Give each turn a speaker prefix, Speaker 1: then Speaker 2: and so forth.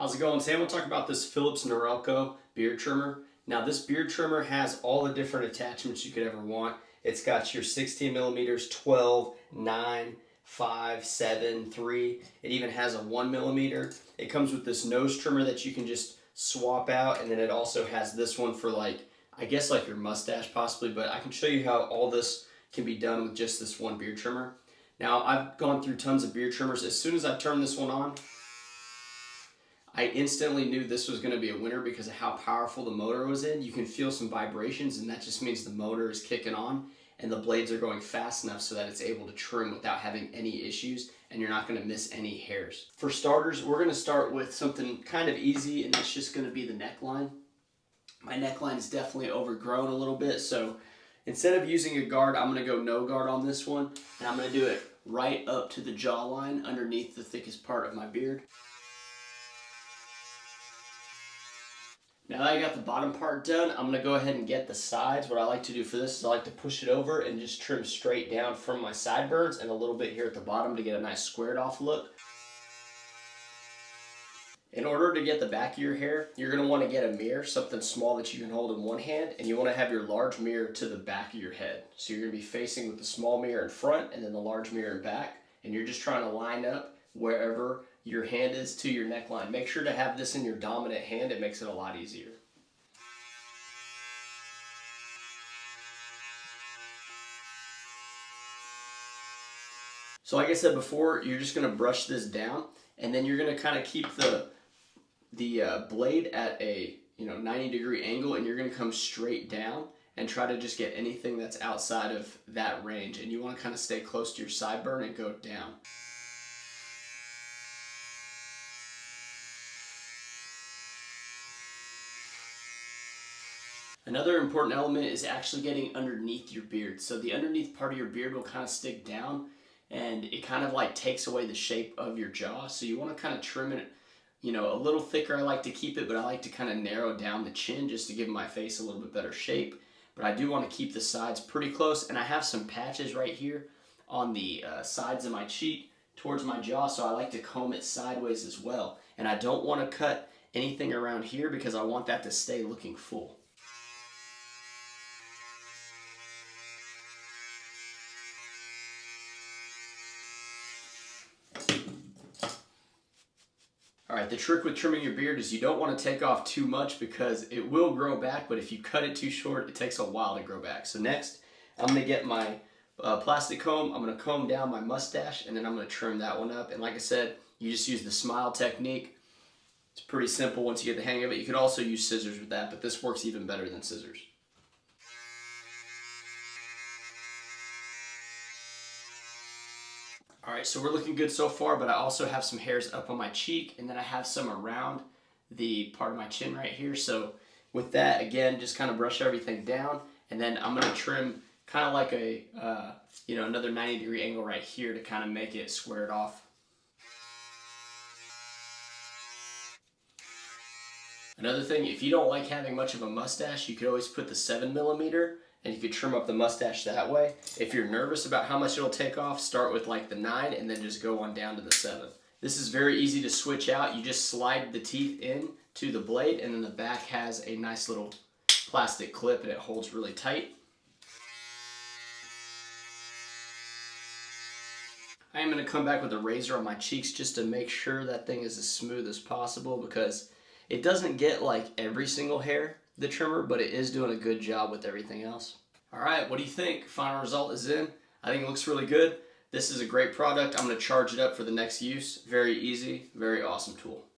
Speaker 1: How's it going? Today I'm going to talk about this Philips Norelco beard trimmer. Now this beard trimmer has all the different attachments you could ever want. It's got your 16 millimeters, 12, 9, 5, 7, 3. It even has a 1 millimeter. It comes with this nose trimmer that you can just swap out, and then it also has this one for I guess like your mustache possibly, but I can show you how all this can be done with just this one beard trimmer. Now I've gone through tons of beard trimmers. As soon as I turn this one on, I instantly knew this was going to be a winner because of how powerful the motor was in. You can feel some vibrations, and that just means the motor is kicking on and the blades are going fast enough so that it's able to trim without having any issues, and you're not going to miss any hairs. For starters, we're going to start with something kind of easy, and that's just going to be the neckline. My neckline is definitely overgrown a little bit, so instead of using a guard, I'm going to go no guard on this one, and I'm going to do it right up to the jawline underneath the thickest part of my beard. Now that I got the bottom part done, I'm going to go ahead and get the sides. What I like to do for this is I like to push it over and just trim straight down from my sideburns and a little bit here at the bottom to get a nice squared off look. In order to get the back of your hair, you're going to want to get a mirror, something small that you can hold in one hand, and you want to have your large mirror to the back of your head. So you're going to be facing with the small mirror in front and then the large mirror in back, and you're just trying to line up wherever your hand is to your neckline. Make sure to have this in your dominant hand. It makes it a lot easier. So like I said before, you're just going to brush this down, and then you're going to kind of keep the blade at a 90-degree angle, and you're going to come straight down and try to just get anything that's outside of that range. And you want to kind of stay close to your sideburn and go down. Another important element is actually getting underneath your beard. So the underneath part of your beard will kind of stick down, and it kind of like takes away the shape of your jaw. So you want to kind of trim it, a little thicker. I like to keep it, but I like to kind of narrow down the chin just to give my face a little bit better shape. But I do want to keep the sides pretty close, and I have some patches right here on the sides of my cheek towards my jaw, so I like to comb it sideways as well. And I don't want to cut anything around here because I want that to stay looking full. Alright, the trick with trimming your beard is you don't want to take off too much because it will grow back, but if you cut it too short, it takes a while to grow back. So next, I'm going to get my plastic comb. I'm going to comb down my mustache, and then I'm going to trim that one up. And like I said, you just use the smile technique. It's pretty simple once you get the hang of it. You could also use scissors with that, but this works even better than scissors. Alright, so we're looking good so far, but I also have some hairs up on my cheek, and then I have some around the part of my chin right here. So with that, again, just kind of brush everything down, and then I'm going to trim kind of like a, another 90-degree angle right here to kind of make it squared off. Another thing, if you don't like having much of a mustache, you could always put the 7 millimeter and you could trim up the mustache that way. If you're nervous about how much it'll take off, start with like the 9 and then just go on down to the 7. This is very easy to switch out. You just slide the teeth in to the blade, and then the back has a nice little plastic clip and it holds really tight. I am going to come back with a razor on my cheeks just to make sure that thing is as smooth as possible, because it doesn't get like every single hair, the trimmer, but it is doing a good job with everything else. Alright, what do you think? Final result is in. I think it looks really good. This is a great product. I'm going to charge it up for the next use. Very easy, very awesome tool.